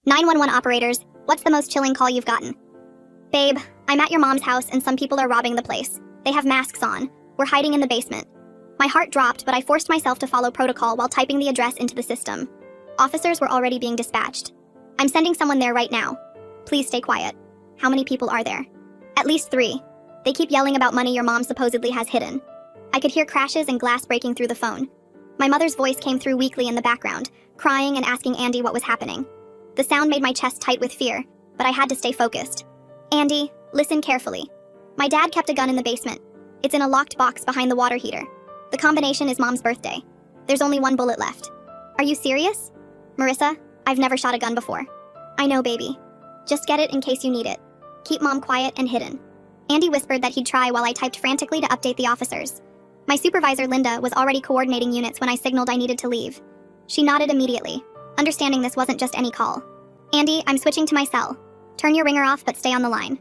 911 operators, what's the most chilling call you've gotten? Babe, I'm at your mom's house and some people are robbing the place. They have masks on. We're hiding in the basement. My heart dropped, but I forced myself to follow protocol while typing the address into the system. Officers were already being dispatched. I'm sending someone there right now. Please stay quiet. How many people are there? At least 3. They keep yelling about money your mom supposedly has hidden. I could hear crashes and glass breaking through the phone. My mother's voice came through weakly in the background, crying and asking Andy what was happening. The sound made my chest tight with fear, but I had to stay focused. Andy, listen carefully. My dad kept a gun in the basement. It's in a locked box behind the water heater. The combination is Mom's birthday. There's only 1 bullet left. Are you serious? Marissa, I've never shot a gun before. I know, baby. Just get it in case you need it. Keep Mom quiet and hidden. Andy whispered that he'd try while I typed frantically to update the officers. My supervisor, Linda, was already coordinating units when I signaled I needed to leave. She nodded immediately, understanding this wasn't just any call. Andy, I'm switching to my cell. Turn your ringer off but stay on the line.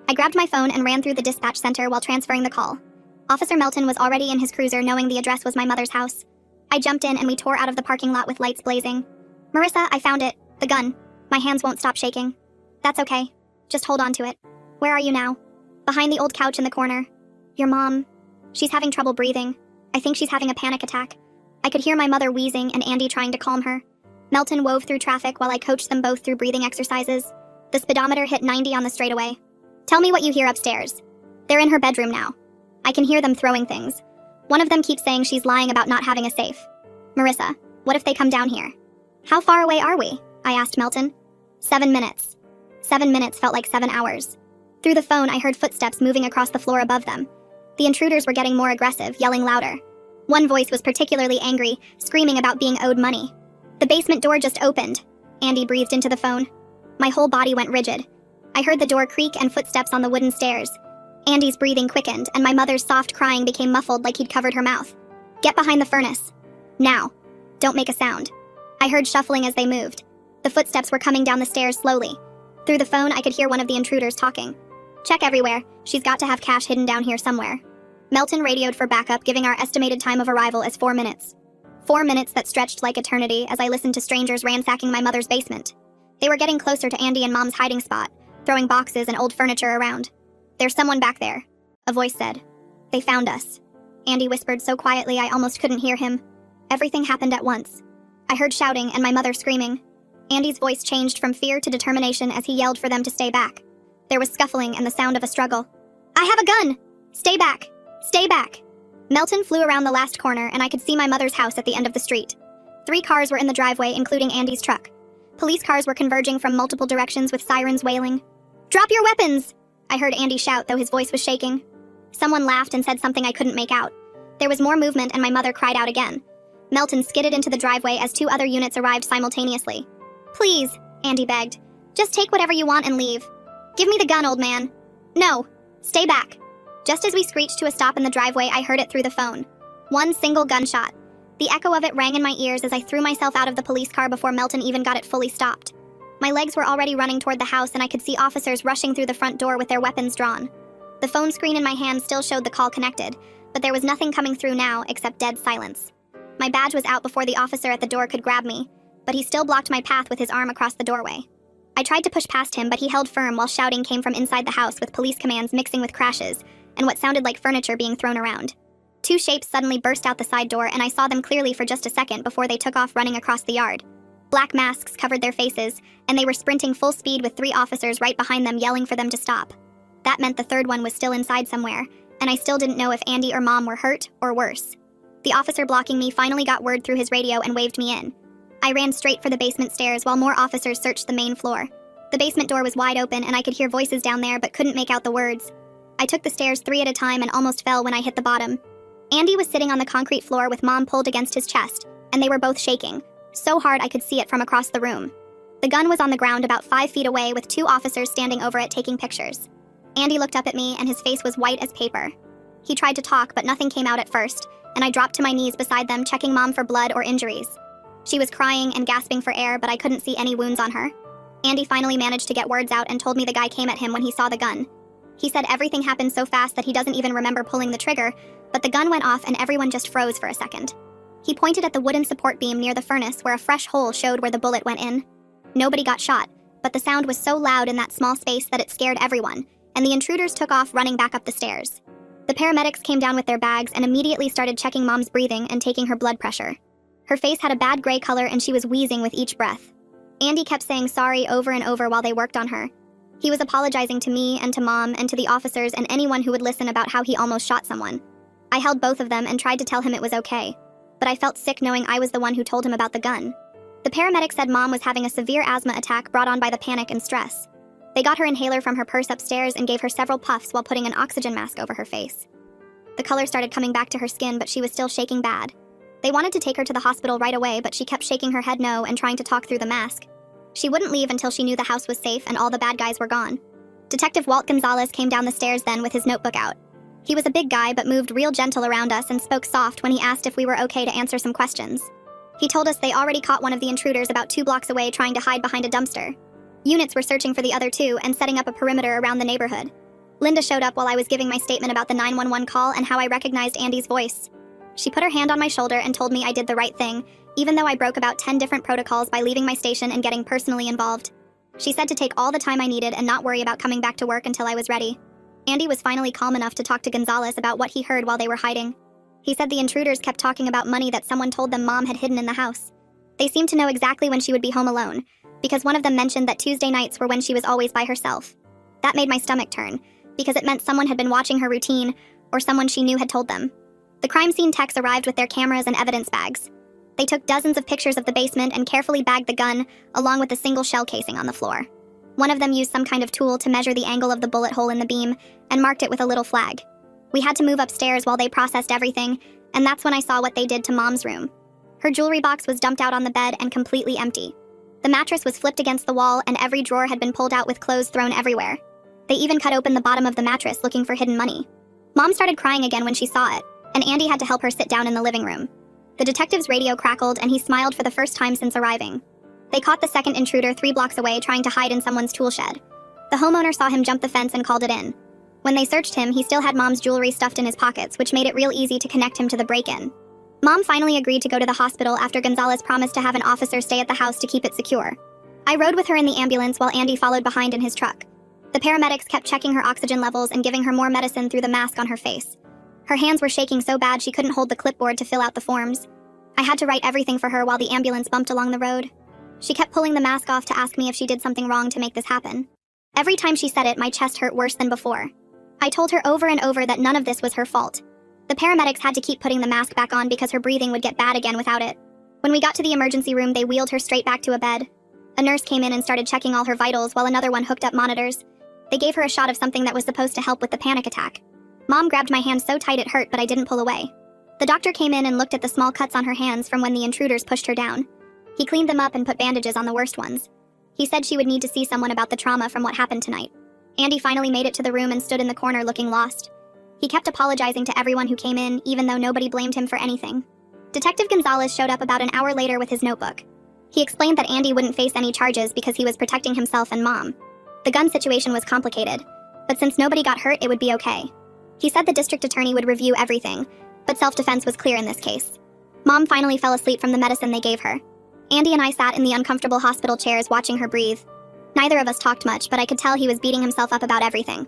I grabbed my phone and ran through the dispatch center while transferring the call. Officer Melton was already in his cruiser knowing the address was my mother's house. I jumped in and we tore out of the parking lot with lights blazing. Marissa, I found it. The gun. My hands won't stop shaking. That's okay. Just hold on to it. Where are you now? Behind the old couch in the corner. Your mom. She's having trouble breathing. I think she's having a panic attack. I could hear my mother wheezing and Andy trying to calm her. Melton wove through traffic while I coached them both through breathing exercises. The speedometer hit 90 on the straightaway. Tell me what you hear upstairs. They're in her bedroom now. I can hear them throwing things. One of them keeps saying she's lying about not having a safe. Marissa, what if they come down here? How far away are we? I asked Melton. 7 minutes. 7 minutes felt like 7 hours. Through the phone, I heard footsteps moving across the floor above them. The intruders were getting more aggressive, yelling louder. One voice was particularly angry, screaming about being owed money. The basement door just opened. Andy breathed into the phone. My whole body went rigid. I heard the door creak and footsteps on the wooden stairs. Andy's breathing quickened, and my mother's soft crying became muffled like he'd covered her mouth. Get behind the furnace. Now. Don't make a sound. I heard shuffling as they moved. The footsteps were coming down the stairs slowly. Through the phone, I could hear one of the intruders talking. Check everywhere. She's got to have cash hidden down here somewhere. Melton radioed for backup, giving our estimated time of arrival as 4 minutes. 4 minutes that stretched like eternity as I listened to strangers ransacking my mother's basement. They were getting closer to Andy and Mom's hiding spot, throwing boxes and old furniture around. There's someone back there, a voice said. They found us. Andy whispered so quietly I almost couldn't hear him. Everything happened at once. I heard shouting and my mother screaming. Andy's voice changed from fear to determination as he yelled for them to stay back. There was scuffling and the sound of a struggle. I have a gun! Stay back! Stay back! Melton flew around the last corner and I could see my mother's house at the end of the street. 3 cars were in the driveway, including Andy's truck. Police cars were converging from multiple directions with sirens wailing. Drop your weapons! I heard Andy shout, though his voice was shaking. Someone laughed and said something I couldn't make out. There was more movement and my mother cried out again. Melton skidded into the driveway as 2 other units arrived simultaneously. Please, Andy begged. Just take whatever you want and leave. Give me the gun, old man. No. Stay back. Just as we screeched to a stop in the driveway, I heard it through the phone. 1 single gunshot. The echo of it rang in my ears as I threw myself out of the police car before Melton even got it fully stopped. My legs were already running toward the house and I could see officers rushing through the front door with their weapons drawn. The phone screen in my hand still showed the call connected, but there was nothing coming through now except dead silence. My badge was out before the officer at the door could grab me, but he still blocked my path with his arm across the doorway. I tried to push past him, but he held firm while shouting came from inside the house with police commands mixing with crashes and what sounded like furniture being thrown around. 2 shapes suddenly burst out the side door and I saw them clearly for just a second before they took off running across the yard. Black masks covered their faces, and they were sprinting full speed with 3 officers right behind them yelling for them to stop. That meant the 3rd one was still inside somewhere, and I still didn't know if Andy or Mom were hurt or worse. The officer blocking me finally got word through his radio and waved me in. I ran straight for the basement stairs while more officers searched the main floor. The basement door was wide open and I could hear voices down there but couldn't make out the words. I took the stairs 3 at a time and almost fell when I hit the bottom. Andy was sitting on the concrete floor with Mom pulled against his chest, and they were both shaking. So hard I could see it from across the room. The gun was on the ground about 5 feet away with 2 officers standing over it taking pictures. Andy looked up at me and his face was white as paper. He tried to talk but nothing came out at first, and I dropped to my knees beside them checking Mom for blood or injuries. She was crying and gasping for air, but I couldn't see any wounds on her. Andy finally managed to get words out and told me the guy came at him when he saw the gun. He said everything happened so fast that he doesn't even remember pulling the trigger, but the gun went off and everyone just froze for a second. He pointed at the wooden support beam near the furnace where a fresh hole showed where the bullet went in. Nobody got shot, but the sound was so loud in that small space that it scared everyone, and the intruders took off running back up the stairs. The paramedics came down with their bags and immediately started checking Mom's breathing and taking her blood pressure. Her face had a bad gray color and she was wheezing with each breath. Andy kept saying sorry over and over while they worked on her. He was apologizing to me and to Mom and to the officers and anyone who would listen about how he almost shot someone. I held both of them and tried to tell him it was okay, but I felt sick knowing I was the one who told him about the gun. The paramedics said Mom was having a severe asthma attack brought on by the panic and stress. They got her inhaler from her purse upstairs and gave her several puffs while putting an oxygen mask over her face. The color started coming back to her skin, but she was still shaking bad. They wanted to take her to the hospital right away, but she kept shaking her head no and trying to talk through the mask. She wouldn't leave until she knew the house was safe and all the bad guys were gone. Detective Walt Gonzalez came down the stairs then with his notebook out. He was a big guy but moved real gentle around us and spoke soft when he asked if we were okay to answer some questions. He told us they already caught one of the intruders about 2 blocks away trying to hide behind a dumpster. Units were searching for the other 2 and setting up a perimeter around the neighborhood. Linda showed up while I was giving my statement about the 911 call and how I recognized Andy's voice. She put her hand on my shoulder and told me I did the right thing, even though I broke about 10 different protocols by leaving my station and getting personally involved. She said to take all the time I needed and not worry about coming back to work until I was ready. Andy was finally calm enough to talk to Gonzalez about what he heard while they were hiding. He said the intruders kept talking about money that someone told them Mom had hidden in the house. They seemed to know exactly when she would be home alone, because one of them mentioned that Tuesday nights were when she was always by herself. That made my stomach turn, because it meant someone had been watching her routine, or someone she knew had told them. The crime scene techs arrived with their cameras and evidence bags. They took dozens of pictures of the basement and carefully bagged the gun, along with a single shell casing on the floor. One of them used some kind of tool to measure the angle of the bullet hole in the beam and marked it with a little flag. We had to move upstairs while they processed everything, and that's when I saw what they did to Mom's room. Her jewelry box was dumped out on the bed and completely empty. The mattress was flipped against the wall and every drawer had been pulled out with clothes thrown everywhere. They even cut open the bottom of the mattress looking for hidden money. Mom started crying again when she saw it, and Andy had to help her sit down in the living room. The detective's radio crackled and he smiled for the first time since arriving. They caught the second intruder 3 blocks away trying to hide in someone's tool shed. The homeowner saw him jump the fence and called it in. When they searched him, he still had Mom's jewelry stuffed in his pockets, which made it real easy to connect him to the break-in. Mom finally agreed to go to the hospital after Gonzalez promised to have an officer stay at the house to keep it secure. I rode with her in the ambulance while Andy followed behind in his truck. The paramedics kept checking her oxygen levels and giving her more medicine through the mask on her face. Her hands were shaking so bad she couldn't hold the clipboard to fill out the forms. I had to write everything for her while the ambulance bumped along the road. She kept pulling the mask off to ask me if she did something wrong to make this happen. Every time she said it, my chest hurt worse than before. I told her over and over that none of this was her fault. The paramedics had to keep putting the mask back on because her breathing would get bad again without it. When we got to the emergency room, they wheeled her straight back to a bed. A nurse came in and started checking all her vitals while another one hooked up monitors. They gave her a shot of something that was supposed to help with the panic attack. Mom grabbed my hand so tight it hurt, but I didn't pull away. The doctor came in and looked at the small cuts on her hands from when the intruders pushed her down. He cleaned them up and put bandages on the worst ones. He said she would need to see someone about the trauma from what happened tonight. Andy finally made it to the room and stood in the corner looking lost. He kept apologizing to everyone who came in, even though nobody blamed him for anything. Detective Gonzalez showed up about an hour later with his notebook. He explained that Andy wouldn't face any charges because he was protecting himself and Mom. The gun situation was complicated, but since nobody got hurt, it would be okay. He said the district attorney would review everything, but self-defense was clear in this case. Mom finally fell asleep from the medicine they gave her. Andy and I sat in the uncomfortable hospital chairs watching her breathe. Neither of us talked much, but I could tell he was beating himself up about everything.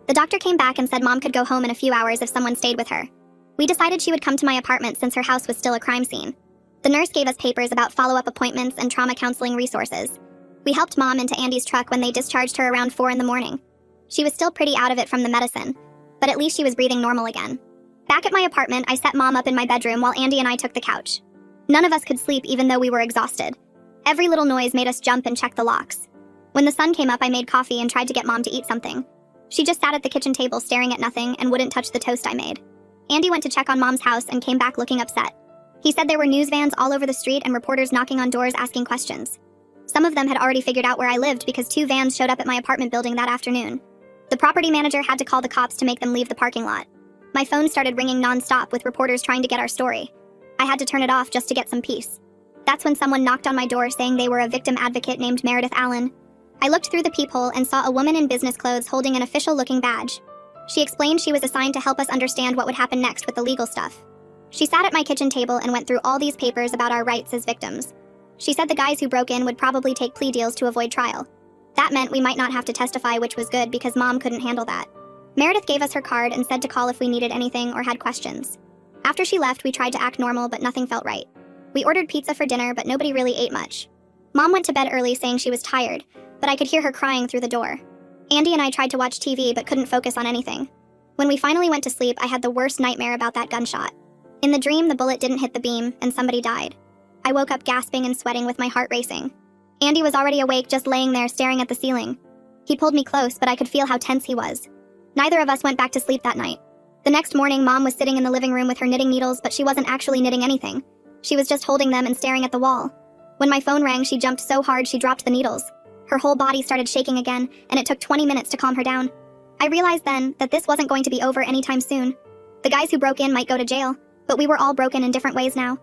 The doctor came back and said Mom could go home in a few hours if someone stayed with her. We decided she would come to my apartment since her house was still a crime scene. The nurse gave us papers about follow-up appointments and trauma counseling resources. We helped Mom into Andy's truck when they discharged her around 4 in the morning. She was still pretty out of it from the medicine, but at least she was breathing normal again. Back at my apartment, I set Mom up in my bedroom while Andy and I took the couch. None of us could sleep even though we were exhausted. Every little noise made us jump and check the locks. When the sun came up, I made coffee and tried to get Mom to eat something. She just sat at the kitchen table staring at nothing and wouldn't touch the toast I made. Andy went to check on Mom's house and came back looking upset. He said there were news vans all over the street and reporters knocking on doors asking questions. Some of them had already figured out where I lived because 2 vans showed up at my apartment building that afternoon. The property manager had to call the cops to make them leave the parking lot. My phone started ringing non-stop with reporters trying to get our story. I had to turn it off just to get some peace. That's when someone knocked on my door saying they were a victim advocate named Meredith Allen. I looked through the peephole and saw a woman in business clothes holding an official-looking badge. She explained she was assigned to help us understand what would happen next with the legal stuff. She sat at my kitchen table and went through all these papers about our rights as victims. She said the guys who broke in would probably take plea deals to avoid trial. That meant we might not have to testify, which was good because Mom couldn't handle that. Meredith gave us her card and said to call if we needed anything or had questions. After she left, we tried to act normal, but nothing felt right. We ordered pizza for dinner, but nobody really ate much. Mom went to bed early saying she was tired, but I could hear her crying through the door. Andy and I tried to watch TV but couldn't focus on anything. When we finally went to sleep, I had the worst nightmare about that gunshot. In the dream, the bullet didn't hit the beam, and somebody died. I woke up gasping and sweating with my heart racing. Andy was already awake, just laying there staring at the ceiling. He pulled me close, but I could feel how tense he was. Neither of us went back to sleep that night. The next morning, Mom was sitting in the living room with her knitting needles, but she wasn't actually knitting anything. She was just holding them and staring at the wall. When my phone rang, she jumped so hard she dropped the needles. Her whole body started shaking again, and it took 20 minutes to calm her down. I realized then that this wasn't going to be over anytime soon. The guys who broke in might go to jail, but we were all broken in different ways now.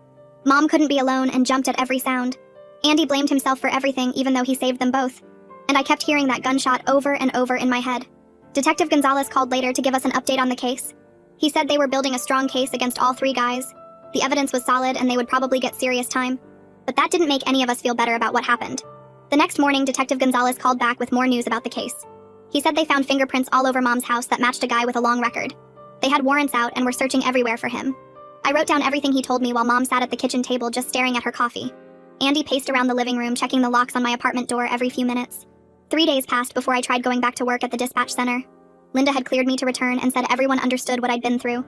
Mom couldn't be alone and jumped at every sound. Andy blamed himself for everything, even though he saved them both. And I kept hearing that gunshot over and over in my head. Detective Gonzalez called later to give us an update on the case. He said they were building a strong case against all three guys. The evidence was solid and they would probably get serious time. But that didn't make any of us feel better about what happened. The next morning, Detective Gonzalez called back with more news about the case. He said they found fingerprints all over Mom's house that matched a guy with a long record. They had warrants out and were searching everywhere for him. I wrote down everything he told me while Mom sat at the kitchen table just staring at her coffee. Andy paced around the living room, checking the locks on my apartment door every few minutes. 3 days passed before I tried going back to work at the dispatch center. Linda had cleared me to return and said everyone understood what I'd been through.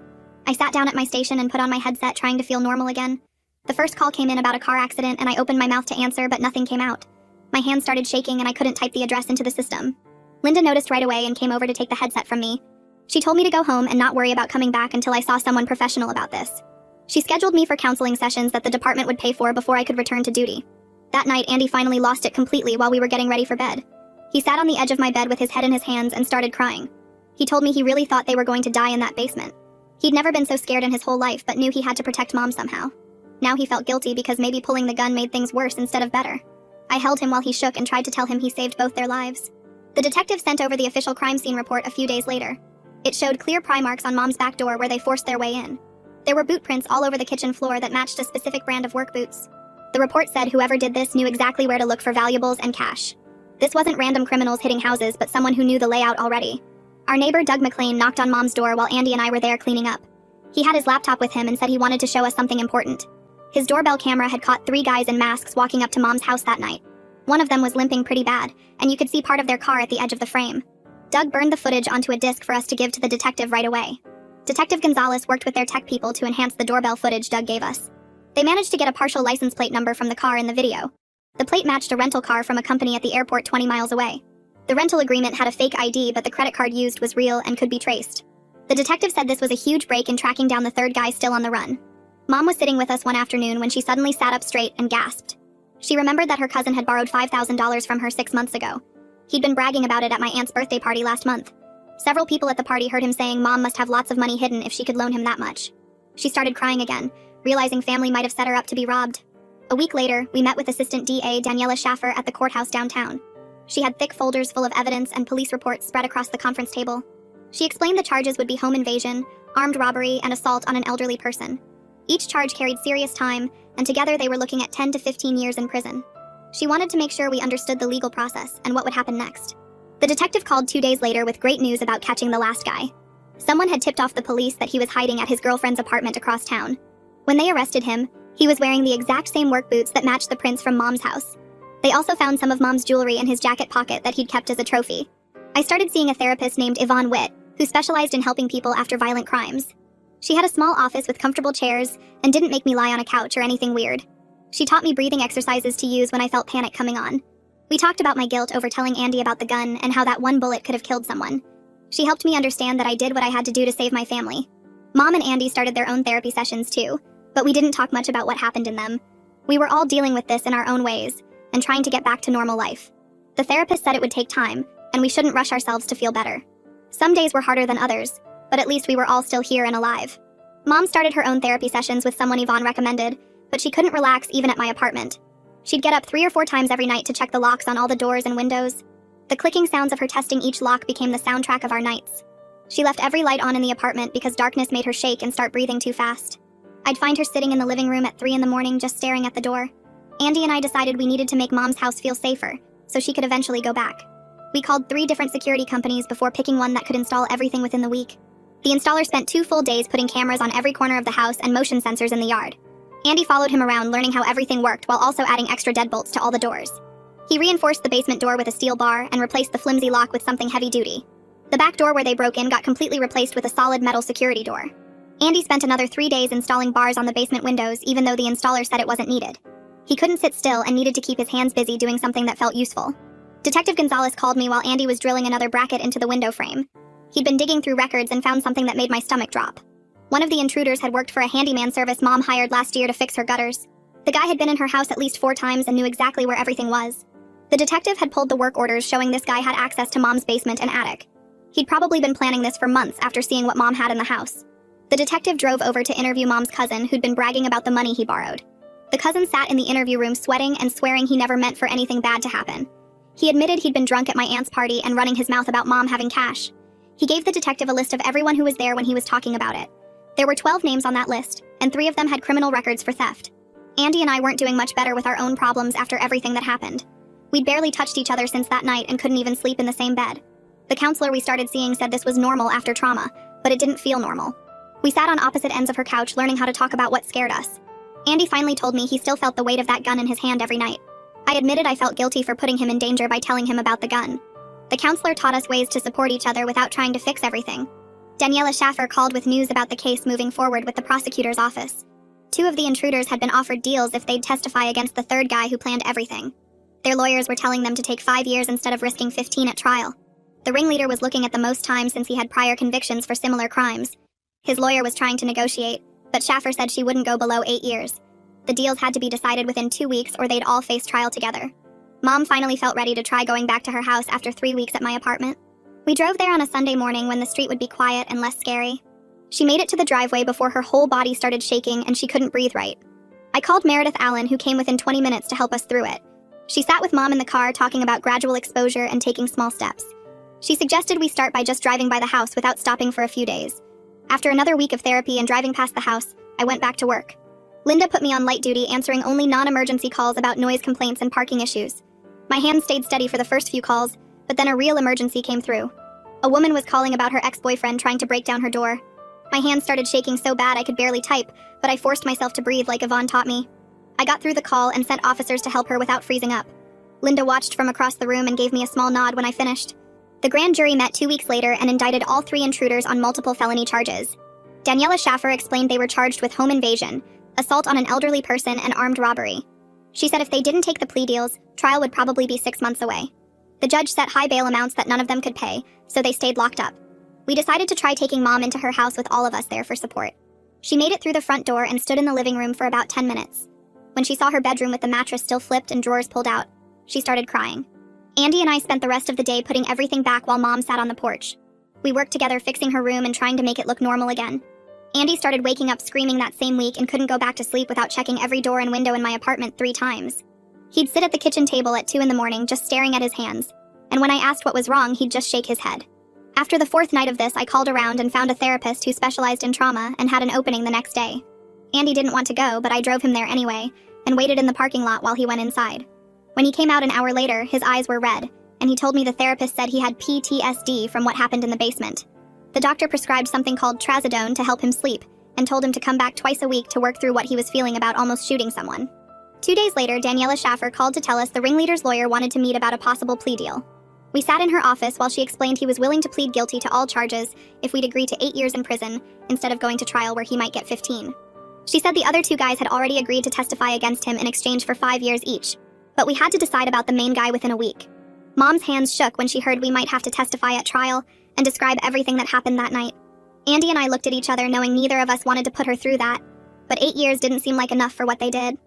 I sat down at my station and put on my headset, trying to feel normal again. The first call came in about a car accident and I opened my mouth to answer, but nothing came out. My hands started shaking and I couldn't type the address into the system. Linda noticed right away and came over to take the headset from me. She told me to go home and not worry about coming back until I saw someone professional about this. She scheduled me for counseling sessions that the department would pay for before I could return to duty. That night, Andy finally lost it completely while we were getting ready for bed. He sat on the edge of my bed with his head in his hands and started crying. He told me he really thought they were going to die in that basement. He'd never been so scared in his whole life, but knew he had to protect Mom somehow. Now he felt guilty because maybe pulling the gun made things worse instead of better. I held him while he shook and tried to tell him he saved both their lives. The detective sent over the official crime scene report a few days later. It showed clear pry marks on Mom's back door where they forced their way in. There were boot prints all over the kitchen floor that matched a specific brand of work boots. The report said whoever did this knew exactly where to look for valuables and cash. This wasn't random criminals hitting houses, but someone who knew the layout already. Our neighbor Doug McLean knocked on Mom's door while Andy and I were there cleaning up. He had his laptop with him and said he wanted to show us something important. His doorbell camera had caught 3 guys in masks walking up to Mom's house that night. One of them was limping pretty bad, and you could see part of their car at the edge of the frame. Doug burned the footage onto a disc for us to give to the detective right away. Detective Gonzalez worked with their tech people to enhance the doorbell footage Doug gave us. They managed to get a partial license plate number from the car in the video. The plate matched a rental car from a company at the airport 20 miles away. The rental agreement had a fake ID, but the credit card used was real and could be traced. The detective said this was a huge break in tracking down the third guy still on the run. Mom was sitting with us one afternoon when she suddenly sat up straight and gasped. She remembered that her cousin had borrowed $5,000 from her 6 months ago. He'd been bragging about it at my aunt's birthday party last month. Several people at the party heard him saying Mom must have lots of money hidden if she could loan him that much. She started crying again, realizing family might have set her up to be robbed. A week later, we met with Assistant DA Daniela Schaffer at the courthouse downtown. She had thick folders full of evidence and police reports spread across the conference table. She explained the charges would be home invasion, armed robbery, and assault on an elderly person. Each charge carried serious time, and together they were looking at 10 to 15 years in prison. She wanted to make sure we understood the legal process and what would happen next. The detective called 2 days later with great news about catching the last guy. Someone had tipped off the police that he was hiding at his girlfriend's apartment across town. When they arrested him, he was wearing the exact same work boots that matched the prints from Mom's house. They also found some of Mom's jewelry in his jacket pocket that he'd kept as a trophy. I started seeing a therapist named Yvonne Witt, who specialized in helping people after violent crimes. She had a small office with comfortable chairs and didn't make me lie on a couch or anything weird. She taught me breathing exercises to use when I felt panic coming on. We talked about my guilt over telling Andy about the gun and how that one bullet could have killed someone. She helped me understand that I did what I had to do to save my family. Mom and Andy started their own therapy sessions too, but we didn't talk much about what happened in them. We were all dealing with this in our own ways and trying to get back to normal life. The therapist said it would take time, and we shouldn't rush ourselves to feel better. Some days were harder than others, but at least we were all still here and alive. Mom started her own therapy sessions with someone Yvonne recommended, but she couldn't relax even at my apartment. She'd get up 3 or 4 times every night to check the locks on all the doors and windows. The clicking sounds of her testing each lock became the soundtrack of our nights. She left every light on in the apartment because darkness made her shake and start breathing too fast. I'd find her sitting in the living room at 3 in the morning just staring at the door. Andy and I decided we needed to make Mom's house feel safer, so she could eventually go back. We called 3 different security companies before picking one that could install everything within the week. The installer spent 2 full days putting cameras on every corner of the house and motion sensors in the yard. Andy followed him around learning how everything worked while also adding extra deadbolts to all the doors. He reinforced the basement door with a steel bar and replaced the flimsy lock with something heavy-duty. The back door where they broke in got completely replaced with a solid metal security door. Andy spent another 3 days installing bars on the basement windows even though the installer said it wasn't needed. He couldn't sit still and needed to keep his hands busy doing something that felt useful. Detective Gonzalez called me while Andy was drilling another bracket into the window frame. He'd been digging through records and found something that made my stomach drop. One of the intruders had worked for a handyman service Mom hired last year to fix her gutters. The guy had been in her house at least 4 times and knew exactly where everything was. The detective had pulled the work orders showing this guy had access to Mom's basement and attic. He'd probably been planning this for months after seeing what Mom had in the house. The detective drove over to interview Mom's cousin, who'd been bragging about the money he borrowed. The cousin sat in the interview room sweating and swearing he never meant for anything bad to happen. He admitted he'd been drunk at my aunt's party and running his mouth about Mom having cash. He gave the detective a list of everyone who was there when he was talking about it. There were 12 names on that list, and 3 of them had criminal records for theft. Andy and I weren't doing much better with our own problems after everything that happened. We'd barely touched each other since that night and couldn't even sleep in the same bed. The counselor we started seeing said this was normal after trauma, but it didn't feel normal. We sat on opposite ends of her couch learning how to talk about what scared us. Andy finally told me he still felt the weight of that gun in his hand every night. I admitted I felt guilty for putting him in danger by telling him about the gun. The counselor taught us ways to support each other without trying to fix everything. Daniela Schaffer called with news about the case moving forward with the prosecutor's office. 2 of the intruders had been offered deals if they'd testify against the 3rd guy who planned everything. Their lawyers were telling them to take 5 years instead of risking 15 at trial. The ringleader was looking at the most time since he had prior convictions for similar crimes. His lawyer was trying to negotiate, but Schaffer said she wouldn't go below 8 years. The deals had to be decided within 2 weeks or they'd all face trial together. Mom finally felt ready to try going back to her house after 3 weeks at my apartment. We drove there on a Sunday morning when the street would be quiet and less scary. She made it to the driveway before her whole body started shaking and she couldn't breathe right. I called Meredith Allen, who came within 20 minutes to help us through it. She sat with Mom in the car talking about gradual exposure and taking small steps. She suggested we start by just driving by the house without stopping for a few days. After another week of therapy and driving past the house, I went back to work. Linda put me on light duty, answering only non-emergency calls about noise complaints and parking issues. My hands stayed steady for the first few calls, but then a real emergency came through. A woman was calling about her ex-boyfriend trying to break down her door. My hands started shaking so bad I could barely type, but I forced myself to breathe like Yvonne taught me. I got through the call and sent officers to help her without freezing up. Linda watched from across the room and gave me a small nod when I finished. The grand jury met 2 weeks later and indicted all 3 intruders on multiple felony charges. Daniela Schaffer explained they were charged with home invasion, assault on an elderly person, and armed robbery. She said if they didn't take the plea deals, trial would probably be 6 months away. The judge set high bail amounts that none of them could pay, so they stayed locked up. We decided to try taking Mom into her house with all of us there for support. She made it through the front door and stood in the living room for about 10 minutes. When she saw her bedroom with the mattress still flipped and drawers pulled out, she started crying. Andy and I spent the rest of the day putting everything back while Mom sat on the porch. We worked together fixing her room and trying to make it look normal again. Andy started waking up screaming that same week and couldn't go back to sleep without checking every door and window in my apartment 3 times. He'd sit at the kitchen table at 2 in the morning just staring at his hands, and when I asked what was wrong, he'd just shake his head. After the 4th night of this, I called around and found a therapist who specialized in trauma and had an opening the next day. Andy didn't want to go, but I drove him there anyway, and waited in the parking lot while he went inside. When he came out an hour later, his eyes were red, and he told me the therapist said he had PTSD from what happened in the basement. The doctor prescribed something called trazodone to help him sleep, and told him to come back twice a week to work through what he was feeling about almost shooting someone. 2 days later, Daniela Schaffer called to tell us the ringleader's lawyer wanted to meet about a possible plea deal. We sat in her office while she explained he was willing to plead guilty to all charges if we'd agree to 8 years in prison, instead of going to trial where he might get 15. She said the other 2 guys had already agreed to testify against him in exchange for 5 years each, but we had to decide about the main guy within a week. Mom's hands shook when she heard we might have to testify at trial and describe everything that happened that night. Andy and I looked at each other knowing neither of us wanted to put her through that, but 8 years didn't seem like enough for what they did.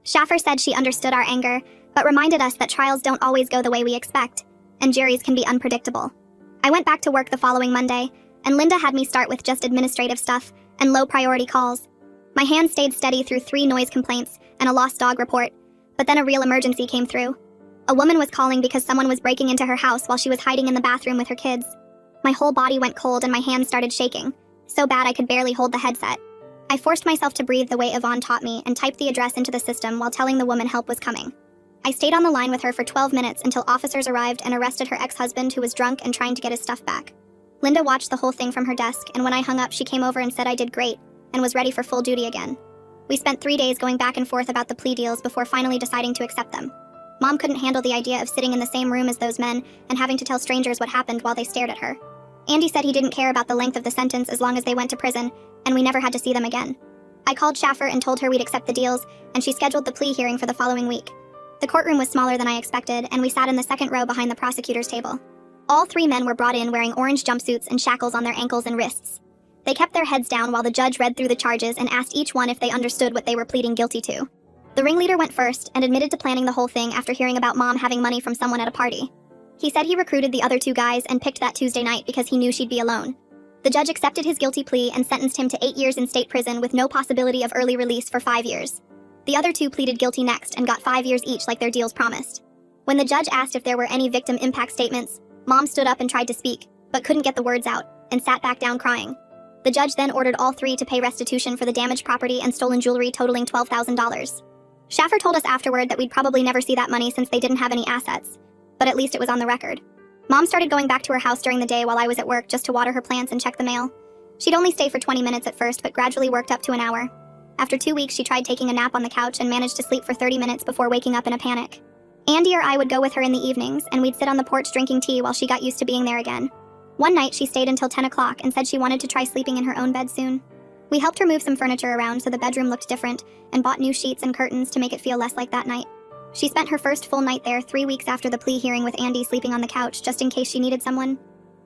Schaffer said she understood our anger, but reminded us that trials don't always go the way we expect, and juries can be unpredictable. I went back to work the following Monday, and Linda had me start with just administrative stuff and low-priority calls. My hands stayed steady through 3 noise complaints and a lost dog report, but then a real emergency came through. A woman was calling because someone was breaking into her house while she was hiding in the bathroom with her kids. My whole body went cold and my hands started shaking, so bad I could barely hold the headset. I forced myself to breathe the way Yvonne taught me and typed the address into the system while telling the woman help was coming. I stayed on the line with her for 12 minutes until officers arrived and arrested her ex-husband who was drunk and trying to get his stuff back. Linda watched the whole thing from her desk, and when I hung up, she came over and said I did great and was ready for full duty again. We spent 3 days going back and forth about the plea deals before finally deciding to accept them. Mom couldn't handle the idea of sitting in the same room as those men and having to tell strangers what happened while they stared at her. Andy said he didn't care about the length of the sentence as long as they went to prison, and we never had to see them again. I called Schaffer and told her we'd accept the deals, and she scheduled the plea hearing for the following week. The courtroom was smaller than I expected, and we sat in the second row behind the prosecutor's table. All 3 men were brought in wearing orange jumpsuits and shackles on their ankles and wrists. They kept their heads down while the judge read through the charges and asked each one if they understood what they were pleading guilty to. The ringleader went first and admitted to planning the whole thing after hearing about Mom having money from someone at a party. He said he recruited the other 2 guys and picked that Tuesday night because he knew she'd be alone. The judge accepted his guilty plea and sentenced him to 8 years in state prison with no possibility of early release for 5 years. The other 2 pleaded guilty next and got 5 years each like their deals promised. When the judge asked if there were any victim impact statements, Mom stood up and tried to speak, but couldn't get the words out, and sat back down crying. The judge then ordered all 3 to pay restitution for the damaged property and stolen jewelry totaling $12,000. Schaffer told us afterward that we'd probably never see that money since they didn't have any assets, but at least it was on the record. Mom started going back to her house during the day while I was at work just to water her plants and check the mail. She'd only stay for 20 minutes at first, but gradually worked up to an hour. After 2 weeks, she tried taking a nap on the couch and managed to sleep for 30 minutes before waking up in a panic. Andy or I would go with her in the evenings, and we'd sit on the porch drinking tea while she got used to being there again. One night, she stayed until 10 o'clock and said she wanted to try sleeping in her own bed soon. We helped her move some furniture around so the bedroom looked different, and bought new sheets and curtains to make it feel less like that night. She spent her first full night there 3 weeks after the plea hearing with Andy sleeping on the couch just in case she needed someone.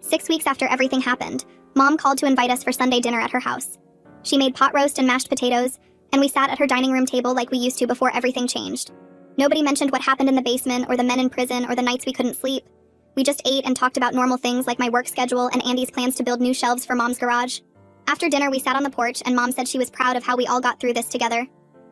6 weeks after everything happened, Mom called to invite us for Sunday dinner at her house. She made pot roast and mashed potatoes, and we sat at her dining room table like we used to before everything changed. Nobody mentioned what happened in the basement or the men in prison or the nights we couldn't sleep. We just ate and talked about normal things like my work schedule and Andy's plans to build new shelves for Mom's garage. After dinner, we sat on the porch and Mom said she was proud of how we all got through this together.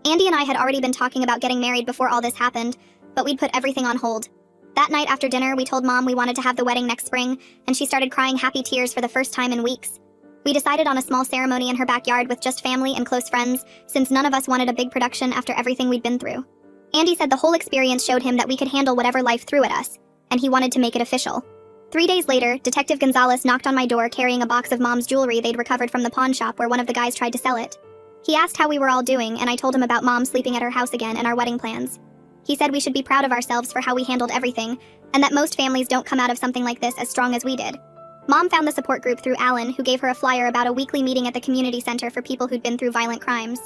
Andy and I had already been talking about getting married before all this happened, but we'd put everything on hold. That night after dinner, we told Mom we wanted to have the wedding next spring, and she started crying happy tears for the first time in weeks. We decided on a small ceremony in her backyard with just family and close friends, since none of us wanted a big production after everything we'd been through. Andy said the whole experience showed him that we could handle whatever life threw at us, and he wanted to make it official. 3 days later, Detective Gonzalez knocked on my door carrying a box of Mom's jewelry they'd recovered from the pawn shop where one of the guys tried to sell it. He asked how we were all doing, and I told him about Mom sleeping at her house again and our wedding plans. He said we should be proud of ourselves for how we handled everything, and that most families don't come out of something like this as strong as we did. Mom found the support group through Alan, who gave her a flyer about a weekly meeting at the community center for people who'd been through violent crimes.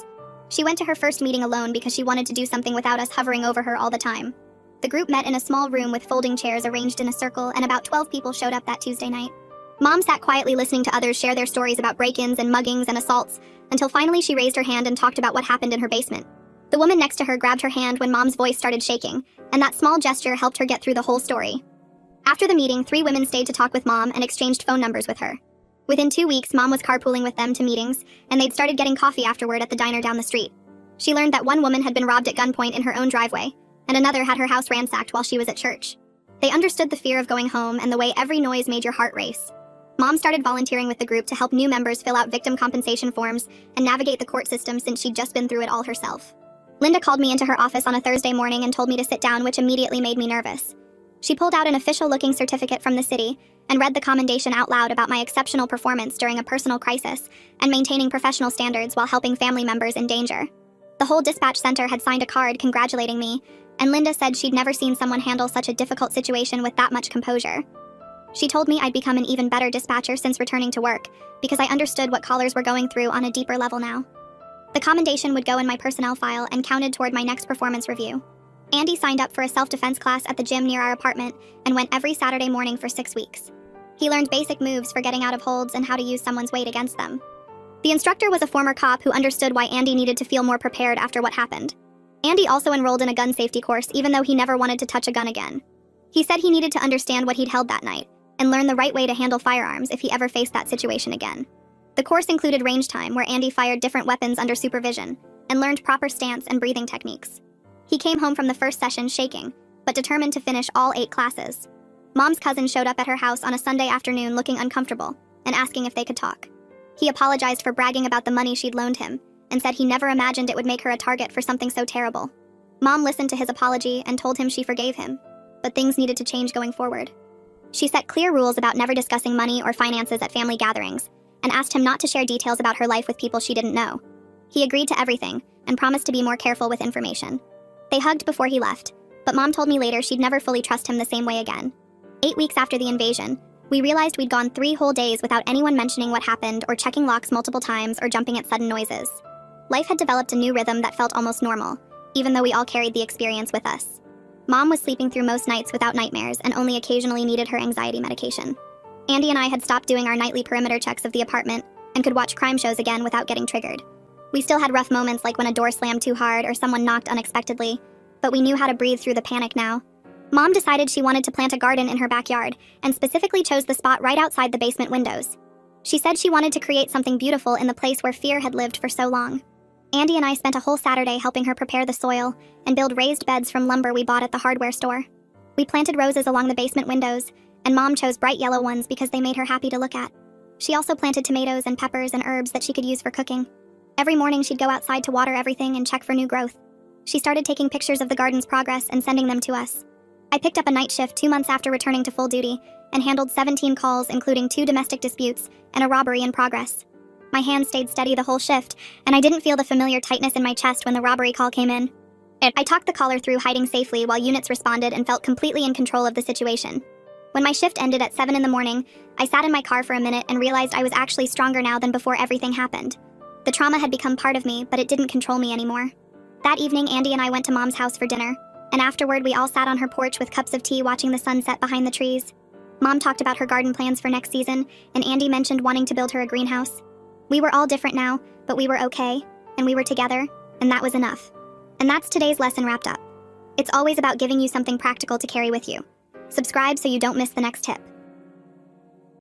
She went to her first meeting alone because she wanted to do something without us hovering over her all the time. The group met in a small room with folding chairs arranged in a circle, and about 12 people showed up that Tuesday night. Mom sat quietly listening to others share their stories about break-ins and muggings and assaults, until finally she raised her hand and talked about what happened in her basement. The woman next to her grabbed her hand when Mom's voice started shaking, and that small gesture helped her get through the whole story. After the meeting, 3 women stayed to talk with Mom and exchanged phone numbers with her. Within 2 weeks, Mom was carpooling with them to meetings, and they'd started getting coffee afterward at the diner down the street. She learned that one woman had been robbed at gunpoint in her own driveway, and another had her house ransacked while she was at church. They understood the fear of going home and the way every noise made your heart race. Mom started volunteering with the group to help new members fill out victim compensation forms and navigate the court system since she'd just been through it all herself. Linda called me into her office on a Thursday morning and told me to sit down, which immediately made me nervous. She pulled out an official-looking certificate from the city and read the commendation out loud about my exceptional performance during a personal crisis and maintaining professional standards while helping family members in danger. The whole dispatch center had signed a card congratulating me, and Linda said she'd never seen someone handle such a difficult situation with that much composure. She told me I'd become an even better dispatcher since returning to work, because I understood what callers were going through on a deeper level now. The commendation would go in my personnel file and counted toward my next performance review. Andy signed up for a self-defense class at the gym near our apartment and went every Saturday morning for 6 weeks. He learned basic moves for getting out of holds and how to use someone's weight against them. The instructor was a former cop who understood why Andy needed to feel more prepared after what happened. Andy also enrolled in a gun safety course even though he never wanted to touch a gun again. He said he needed to understand what he'd held that night and learn the right way to handle firearms if he ever faced that situation again. The course included range time, where Andy fired different weapons under supervision and learned proper stance and breathing techniques. He came home from the first session shaking, but determined to finish all 8 classes. Mom's cousin showed up at her house on a Sunday afternoon looking uncomfortable and asking if they could talk. He apologized for bragging about the money she'd loaned him and said he never imagined it would make her a target for something so terrible. Mom listened to his apology and told him she forgave him, but things needed to change going forward. She set clear rules about never discussing money or finances at family gatherings, and asked him not to share details about her life with people she didn't know. He agreed to everything, and promised to be more careful with information. They hugged before he left, but Mom told me later she'd never fully trust him the same way again. 8 weeks after the invasion, we realized we'd gone 3 whole days without anyone mentioning what happened or checking locks multiple times or jumping at sudden noises. Life had developed a new rhythm that felt almost normal, even though we all carried the experience with us. Mom was sleeping through most nights without nightmares and only occasionally needed her anxiety medication. Andy and I had stopped doing our nightly perimeter checks of the apartment and could watch crime shows again without getting triggered. We still had rough moments like when a door slammed too hard or someone knocked unexpectedly, but we knew how to breathe through the panic now. Mom decided she wanted to plant a garden in her backyard and specifically chose the spot right outside the basement windows. She said she wanted to create something beautiful in the place where fear had lived for so long. Andy and I spent a whole Saturday helping her prepare the soil and build raised beds from lumber we bought at the hardware store. We planted roses along the basement windows, and Mom chose bright yellow ones because they made her happy to look at. She also planted tomatoes and peppers and herbs that she could use for cooking. Every morning she'd go outside to water everything and check for new growth. She started taking pictures of the garden's progress and sending them to us. I picked up a night shift 2 months after returning to full duty and handled 17 calls, including 2 domestic disputes and a robbery in progress. My hands stayed steady the whole shift, and I didn't feel the familiar tightness in my chest when the robbery call came in. I talked the caller through hiding safely while units responded and felt completely in control of the situation. When my shift ended at 7 in the morning, I sat in my car for a minute and realized I was actually stronger now than before everything happened. The trauma had become part of me, but it didn't control me anymore. That evening, Andy and I went to Mom's house for dinner, and afterward we all sat on her porch with cups of tea watching the sunset behind the trees. Mom talked about her garden plans for next season, and Andy mentioned wanting to build her a greenhouse. We were all different now, but we were okay, and we were together, and that was enough. And that's today's lesson wrapped up. It's always about giving you something practical to carry with you. Subscribe so you don't miss the next tip.